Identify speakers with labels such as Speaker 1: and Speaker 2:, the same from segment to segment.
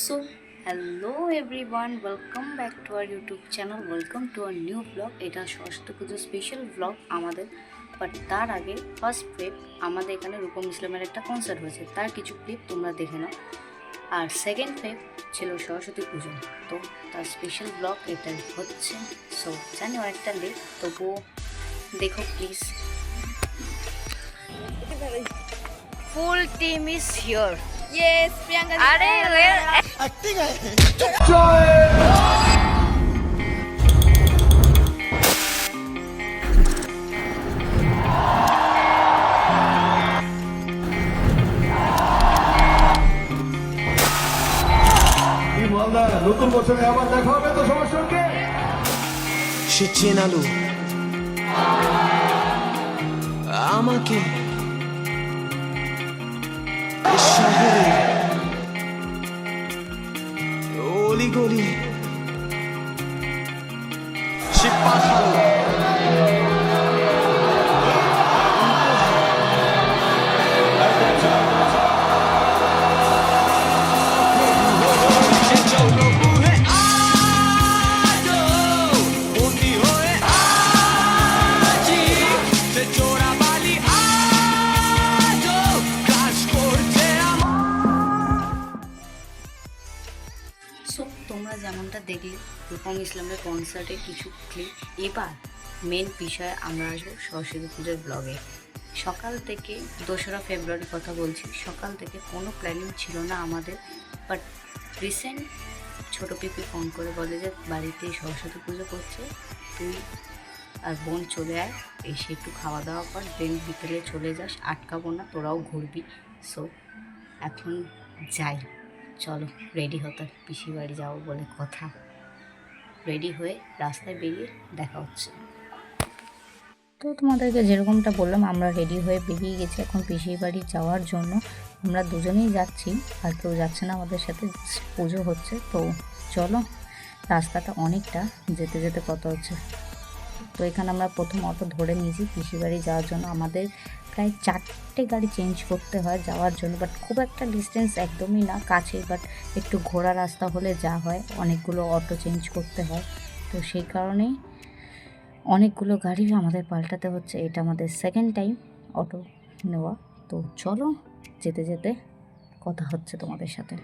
Speaker 1: So, hello everyone, welcome back to our YouTube channel, welcome to our new vlog. এটা সরস্বতী পুজো special vlog আমাদের, but তার আগে first clip আমাদের এখানে রূপম ইসলামের একটা কনসার্ট হয়েছে, তার কিছু ক্লিপ তোমরা দেখে নাও। আর সেকেন্ড ক্লিপ ছিল সরস্বতী পুজো, তো তার স্পেশাল vlog এটা হচ্ছে। সো জানি অনেকটা লেট, তবুও দেখো please. Full team is here.
Speaker 2: Yes, Priyanka.
Speaker 1: अरे
Speaker 3: एक्टिंग है। মালদার নতুন বছরে আবার দেখা হবে তো সবার সঙ্গে।
Speaker 4: সে চেনালো আমাকে শহরে অলিগলি সে পাঠালো
Speaker 1: সো তোমরা যেমনটা দেখলে রূপম ইসলামের কনসার্টের কিছু ক্লিপ। এবার মেন বিষয়ে আমরা আসবো সরস্বতী পুজোর ব্লগে। সকাল থেকে 2রা ফেব্রুয়ারির কথা বলছি, সকাল থেকে কোনো প্ল্যানিং ছিল না আমাদের, বাট রিসেন্ট ছোটো পিপি ফোন করে বলে যে বাড়িতে সরস্বতী পুজো করছে, তুই আর বোন চলে আয়, এসে একটু খাওয়া দাওয়া কর, দেন বিকেলে চলে যাস, আটকাবো না, তোরাও ঘুরবি। সো এখন যাই, চলো রেডি হতে, পিসির বাড়ি যাবো বলে কথা। রেডি হয়ে রাস্তায় বেরিয়ে দেখা হচ্ছে। তো তোমাদেরকে যেরকমটা বললাম, আমরা রেডি হয়ে বেরিয়ে গেছি এখন পিসির বাড়ি যাওয়ার জন্য। আমরা দুজনেই যাচ্ছি, আর কেউ যাচ্ছে না আমাদের সাথে, পুজো হচ্ছে। তো চলো, রাস্তাটা অনেকটা, যেতে যেতে কত হচ্ছে। তো এখানে আমরা প্রথম অটো ধরে নিয়েছি পিসির বাড়ি যাওয়ার জন্য। আমাদের প্রায় 4টে গাড়ি চেঞ্জ করতে হয় যাওয়ার জন্য, বাট খুব একটা ডিস্টেন্স একদমই না, কাছে, বাট একটু ঘোরা রাস্তা হলে যা হয় অনেকগুলো অটো চেঞ্জ করতে হয়। তো সেই কারণেই অনেকগুলো গাড়ি আমাদের পাল্টাতে হচ্ছে। এটা আমাদের সেকেন্ড টাইম অটো নেওয়া। তো চলো, যেতে যেতে কথা হচ্ছে তোমাদের সাথে।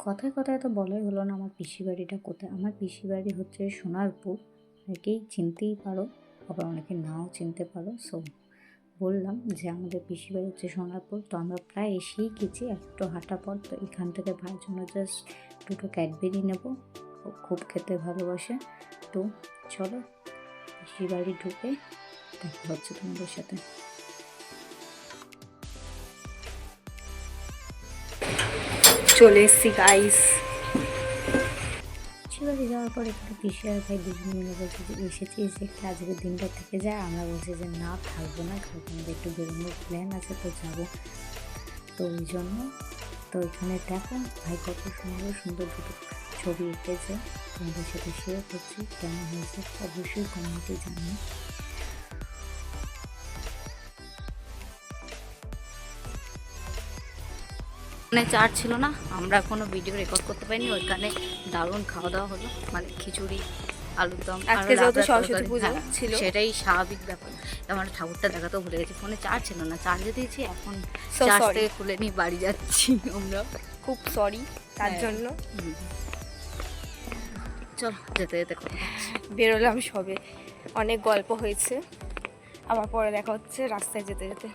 Speaker 1: কথায় কথায় তো বলাই হলো না আমার পিসি বাড়িটা কোথায়। আমার পিসি বাড়ি হচ্ছে সোনারপুর, অনেকেই চিনতেই পারো, আবার অনেকে নাও চিনতে পারো। সো বললাম যে আমাদের পিসি বাড়ি হচ্ছে সোনারপুর। তো আমরা প্রায় এসেই গেছি, একটু হাঁটা পর। তো এখান থেকে ভাইয়ের জন্য জাস্ট 2টো ক্যাডবেরি নেবো, ও খুব খেতে ভালোবাসে। তো চলো পিসি বাড়ি ঢুকে দেখা হচ্ছে তোমাদের সাথে।
Speaker 2: চলে এসছি গাইস।
Speaker 1: বাড়ি যাওয়ার পর একটু পিসি আর ভাই দুজনে মিলে বলছে যে এসেছিস, একটু আজকের দিনটা থেকে যায়। আমরা বলছি যে না, থাকবো না, কালকে আমাদের একটু বেরোনোর প্ল্যান আছে, তো যাবো। তো ওই জন্য তো এখানে দেখো ভাই কত সুন্দর সুন্দর দুটো ছবি এঁকেছে, তোমাদের সাথে শেয়ার করছি। কেমন হয়েছে অবশ্যই কমেন্টে জানিয়ে। মানে চার্জ ছিল না, আমরা কোনো ভিডিও রেকর্ড করতে পারিনি। ওইখানে দারুণ খাওয়া দাওয়া হলো, মানে খিচুড়ি, আলুর দম।
Speaker 2: আজকে যেহেতু সরস্বতী পুজো ছিল,
Speaker 1: সেটাই স্বাভাবিক ব্যাপার। আমার ঠাকুরটা দেখাতেও ভুলে গেছি, ফোনে চার্জ ছিল না, চার্জে দিয়েছি, এখন চার্জ থেকে খুলে নিয়ে বাড়ি যাচ্ছি আমরা।
Speaker 2: খুব সরি তার জন্য।
Speaker 1: চল যেতে যেতে কথা
Speaker 2: বেরোলাম সবে, অনেক গল্প হয়েছে, আবার পরে দেখা হচ্ছে রাস্তায় যেতে যেতে।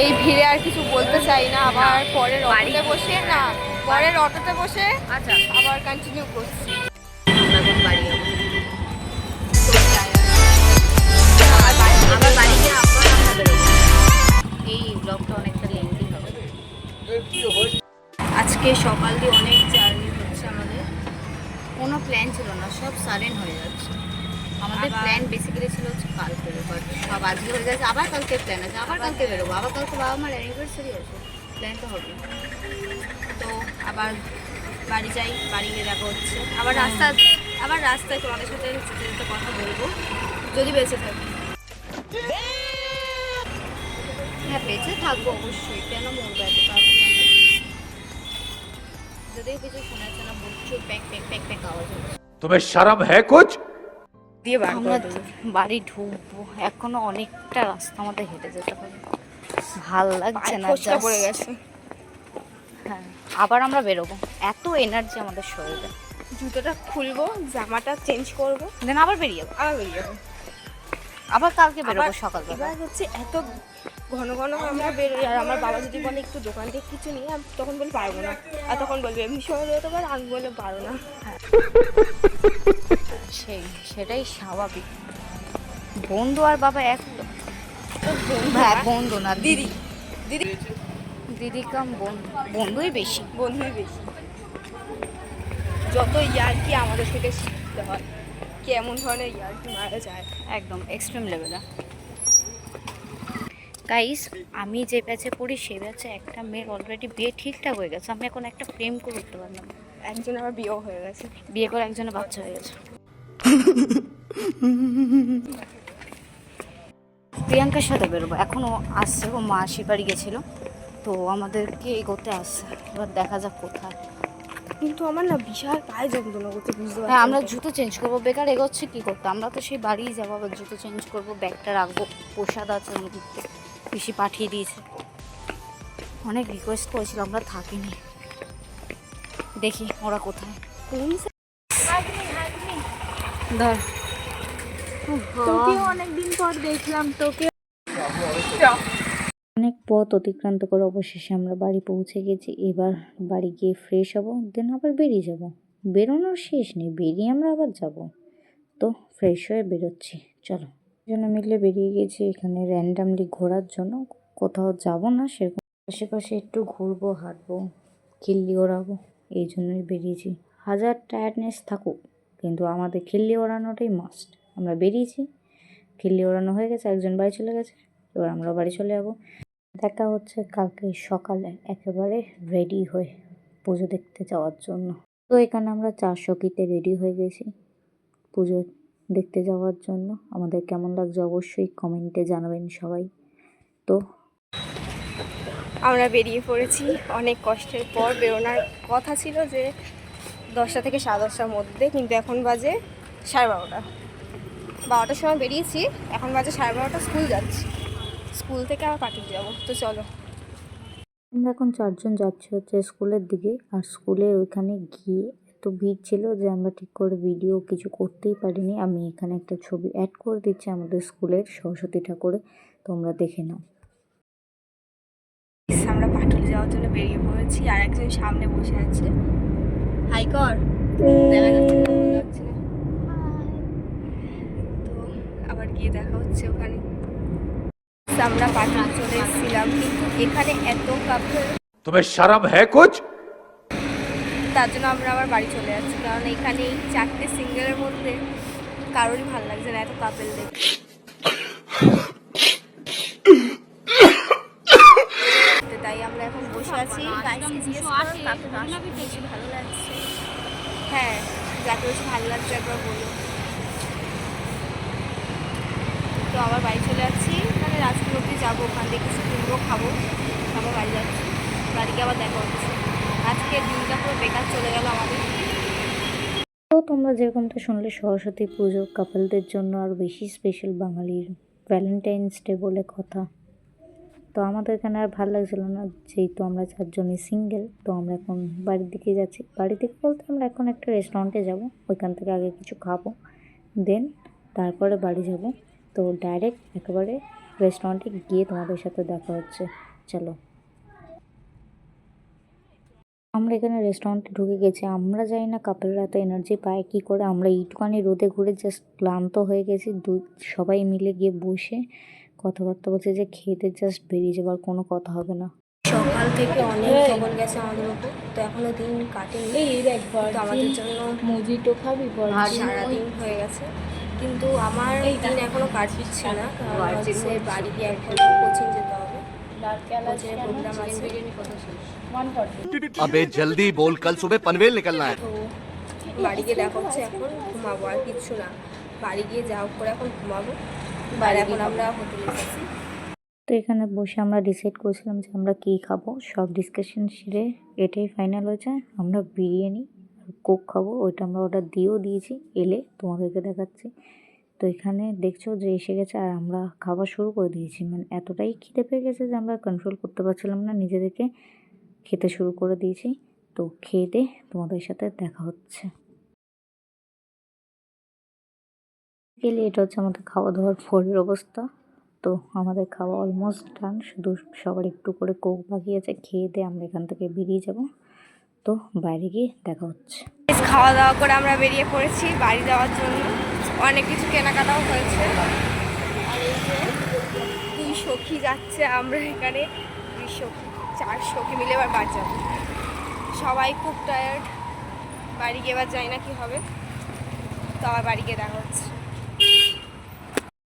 Speaker 2: এই ভিড়ে আর কিছু বলতে চাই না, আবার পরের অটোতে বসে
Speaker 1: আচ্ছা
Speaker 2: আবার কন্টিনিউ করছি।
Speaker 1: আমরা এখন বাড়ি যাবো, আবার বাড়ি গিয়ে আবার আমরা বেরোবো। এই ব্লগটা অনেকটা লেন্থি হবে। আজকে সকাল দিয়ে অনেক জার্নি হচ্ছে আমাদের, কোনো প্ল্যান ছিল না, সব সাডেন হয়ে যাচ্ছে। আমাদের প্ল্যান বেসিক্যালি ছিল হচ্ছে কালকে, বাট সব আজকে হয়ে যাচ্ছে। আবার কালকে প্ল্যান আছে, আবার কালকে বেরোবো, আবার কালকে বাবা মার অ্যানিভার্সারি আছে, প্ল্যান তো হবে। তো আবার বাড়ি যাই, বাড়ি গিয়ে দেখা হচ্ছে। আবার রাস্তায় তোমাদের সাথে যেতে যেতে কথা বলবো, যদি বেঁচে থাকি। হ্যাঁ বেঁচে থাকবো অবশ্যই, কেন মরবো এত তাড়াতাড়ি আমরা? যদিও কিছু শোনাচ্ছে না, প্রচুর প্যাক প্যাক প্যাক প্যাক আওয়াজ হচ্ছে।
Speaker 3: तुम्हें शर्म है कुछ?
Speaker 2: দিয়ে বার
Speaker 1: আমরা
Speaker 2: করে দেবো।
Speaker 1: বাড়ি ঢুকবো, এখনো অনেকটা রাস্তা আমাদের হেঁটে যেতে হবে, ভাল লাগছে না
Speaker 2: ফোসকা
Speaker 1: just।
Speaker 2: পড়ে গেছে।
Speaker 1: হ্যাঁ আবার আমরা বেরোবো, এত এনার্জি আমাদের শরীরে।
Speaker 2: জুতোটা খুলবো, জামাটা চেঞ্জ করবো,
Speaker 1: দেন আবার বেরিয়ে যাবো,
Speaker 2: আবার বেরিয়ে যাবো।
Speaker 1: আবার কালকে বেরোবো
Speaker 2: আবার
Speaker 1: সকালবেলা।
Speaker 2: এবার হচ্ছে এত ঘন ঘন আমরা বেরোই, আর আমার বাবা যদি বলে একটু দোকান থেকে কিছু নিয়ে, আমি তখন বলি পারবো না, আর তখন বলবে এমনি সময় বেরোতে পারো, আমি বলে পারো না।
Speaker 1: সেটাই স্বাভাবিক, বন্ধু আর বাবা এক তো? হ্যাঁ বন্ধু না দিদি,
Speaker 2: দিদি
Speaker 1: দিদি কাম বন্ধু, বন্ধুই বেশি।
Speaker 2: বন্ধুই বেশি। যত ইয়ার্কি আমাদের থেকে শিখতে হয়, কেমন ধরনের ইয়ার্কি মারা যায়।
Speaker 1: একদম এক্সট্রিম লেভেলে। গাইস আমি যে ব্যাচে পড়ি সেই ব্যাচে একটা মেয়ের অলরেডি বিয়ে ঠিকঠাক হয়ে গেছে, আমি এখন একটা প্রেম করতে পারলাম না।
Speaker 2: একজন আমার বিয়েও হয়ে গেছে।
Speaker 1: বিয়ে করে একজনের বাচ্চা হয়ে গেছে। প্রিয়াঙ্কার সাথে বেরোবো, এখনও আসছে, ও মাসির বাড়ি গেছিলো, তো আমাদেরকে এগোতে আসছে, এবার দেখা যাক কোথায়।
Speaker 2: কিন্তু আমার না বিশাল পায়ে যন্ত্রণা করতে, বুঝতে পারছি।
Speaker 1: হ্যাঁ আমরা জুতো চেঞ্জ করবো, বেকার এগোচ্ছে কী করতে, আমরা তো সেই বাড়িই যাবো, আবার জুতো চেঞ্জ করবো, ব্যাগটা রাখবো, প্রসাদ আছে নদীতে, পিসি পাঠিয়ে দিয়েছে, অনেক রিকোয়েস্ট করেছিল, আমরা থাকিনি, দেখি ওরা কোথায়।
Speaker 2: কোন
Speaker 1: ধর
Speaker 2: তোকে অনেকদিন পর দেখলাম, তোকে
Speaker 1: অনেক পথ অতিক্রান্ত করে অবশেষে আমরা বাড়ি পৌঁছে গেছি। এবার বাড়ি গিয়ে ফ্রেশ হব, দেন আবার বেরিয়ে যাব। বেরোনোর শেষ নেই, বেরিয়ে আমরা আবার যাব। তো ফ্রেশ হয়ে বেরোচ্ছি, চলো। দুজনে মিলে বেরিয়ে গেছি এখানে র্যান্ডামলি ঘোরার জন্য, কোথাও যাব না সেরকম, আশেপাশে একটু ঘুরবো, হাঁটবো, খিল্লি ওড়াবো, এই জন্যই বেরিয়েছি। হাজার টায়ার্ডনেস থাকুক, কিন্তু আমাদের খিল্লি ওড়ানোটাই মাস্ট। আমরা বেরিয়েছি, খিল্লি ওড়ানো হয়ে গেছে, একজন বাড়ি চলে গেছে, এবার আমরা বাড়ি চলে যাবো। দেখা হচ্ছে কালকে সকালে একেবারে রেডি হয়ে পুজো দেখতে যাওয়ার জন্য। তো এখানে আমরা 400 রেডি হয়ে গেছি পুজো দেখতে যাওয়ার জন্য। আমাদের কেমন লাগছে অবশ্যই কমেন্টে জানাবেন সবাই। তো
Speaker 2: আমরা বেরিয়ে পড়েছি অনেক কষ্টের পর। বেরোনোর কথা ছিল যে 10টা থেকে 10:30টার মধ্যে, কিন্তু এখন বাজে 12:30। 12টার সময় বেরিয়েছি, এখন বাজে 12:30, স্কুল যাচ্ছি, স্কুল থেকে আবার পাঠিয়ে যাবো। তো চলো।
Speaker 1: আমরা এখন 4 জন যাচ্ছি হচ্ছে স্কুলের দিকে, আর স্কুলের ওইখানে গিয়ে এত ভিড় ছিল যে আমরা ঠিক করে ভিডিও কিছু করতেই পারিনি। আমি এখানে একটা ছবি অ্যাড করে দিচ্ছি আমাদের স্কুলের সরস্বতী ঠাকুরে, তোমরা দেখে নাও।
Speaker 2: আমরা পাটুলি যাওয়ার জন্য বেরিয়ে পড়েছি, আর একজন সামনে বসে আছে। হাই কর, দেখা যাচ্ছে না, বোঝা যাচ্ছে না। তো আবার গিয়ে দেখা হচ্ছে ওখানে। আমরা পাটুলি চলে এসেছিলাম, কিন্তু এখানে এত কাপড়,
Speaker 3: तुम्हें शर्म है कुछ?
Speaker 2: তার জন্য আমরা আবার বাড়ি চলে যাচ্ছি, কারণ এখানে এই 4টে সিঙ্গেলের মধ্যে কারোরই ভালো লাগছে না, এত কাপেল দেখে। তাই আমরা এখন বসে আছি, কাকে বেশি ভালো লাগছে। হ্যাঁ, যাকে বেশি ভালো লাগছে একবার বলো। তো আবার বাড়ি চলে যাচ্ছি, মানে রাজপুর অব্দি যাবো, ওখান থেকে কিছু কিনবো, খাবো, আবার বাড়ি যাচ্ছি। বাড়িকে আবার দেখা হচ্ছে। আজকে দিনটা পুরো বেকার চলে গেল আমাদের।
Speaker 1: তো তোমরা যেরকমটা শুনলে সরস্বতী পুজো কাপলদের জন্য আরও বেশি স্পেশাল, বাঙালির ভ্যালেন্টাইন্স ডে বলে কথা। তো আমাদের এখানে আর ভালো লাগছিলো না, যেহেতু আমরা 4 জনই সিঙ্গেল। তো আমরা এখন বাড়ির দিকে যাচ্ছি। বাড়ির দিকে বলতে আমরা এখন একটা রেস্টুরেন্টে যাব, ওইখান থেকে আগে কিছু খাবো, দেন তারপরে বাড়ি যাব। তো ডাইরেক্ট একেবারে রেস্টুরেন্টে গিয়ে তোমাদের সাথে দেখা হচ্ছে, চলো। আমরা এখানে রেস্টুরেন্টে ঢুকে গেছি। আমরা জানি না কাপলরা এত এনার্জি পায় কী করে। আমরা এইটুখানি রোদে ঘুরে জাস্ট ক্লান্ত হয়ে গেছি। সবাই মিলে গিয়ে বসে কথাবার্তা বলছে যে খেতে জাস্ট বেরিয়ে যাবার, কোনো কথা হবে না।
Speaker 2: সকাল থেকে অনেক খবর গেছে আমাদের উপর, তো এখনো দিন কাটেনি। তো আমাদের জন্য
Speaker 5: মুজিটো খাবি
Speaker 2: সারাদিন হয়ে গেছে, কিন্তু আমার দিন এখনো কাটছে না, কারণ হচ্ছে বাড়ি গিয়ে এখন কোচিং যেতে হবে, কোচিংয়ের প্রোগ্রাম আছে।
Speaker 6: अबे जल्दी बोल, कल सुबह पनवेल निकलना है।
Speaker 2: তো বাড়ি গিয়ে দেখা হচ্ছে, এখন ঘুমাবো, আর কিচ্ছু না। বাড়ি গিয়ে যা হোক করে এখন ঘুমাবো, আর এখন আমরা হোটেলে এসেছি।
Speaker 5: তো এখানে বসে আমরা ডিসাইড করেছিলাম যে আমরা কী খাবো, সব ডিসকাশন সেরে এটাই ফাইনাল হয়েছে আমরা বিরিয়ানি আর কোক খাবো। ওইটা আমরা অর্ডার দিয়েও দিয়েছি, এলে তোমাদেরকে দেখাচ্ছি। তো এখানে দেখছো যে এসে গেছে আর আমরা খাওয়া শুরু করে দিয়েছি। মানে এতটাই খিদে পেয়ে গেছে যে আমরা কন্ট্রোল করতে পারছিলাম না, নিজেদেরকে খেতে শুরু করে দিয়েছি। তো খেয়ে দিয়ে তোমাদের সাথে দেখা হচ্ছে। গেলে এটা হচ্ছে আমাদের খাওয়া দাওয়ার পরের অবস্থা। তো আমাদের খাওয়া অলমোস্ট ডান, শুধু সবার একটু করে কোক বাকিয়েছে। খেয়ে দিয়ে আমরা এখান থেকে বেরিয়ে যাব। তো বাইরে গিয়ে দেখা হচ্ছে।
Speaker 2: খাওয়া দাওয়া করে আমরা বেরিয়ে পড়েছি বাড়ি যাওয়ার জন্য। অনেক কিছু কেনাকাটাও হয়েছে। আর এই যে 2 সখী যাচ্ছে, আমরা এখানে 2 সখী 4 সখী মিলে এবার বাড়ি যাবো। সবাই খুব টায়ার্ড, বাড়ি গিয়ে এবার যাই না কি হবে। তো আবার বাড়ি গিয়ে দেখা হচ্ছে।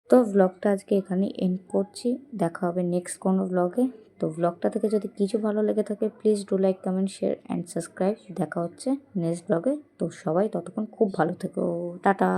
Speaker 5: তো ব্লগটা আজকে এখানে এন্ড করছি, দেখা হবে নেক্সট কোনো ব্লগে। তো ব্লগটা থেকে যদি কিছু ভালো লেগে থাকে please do like, comment, share and subscribe. দেখা হচ্ছে নেক্সট ব্লগে। তো সবাই ততক্ষণ খুব ভালো থেকো, টাটা।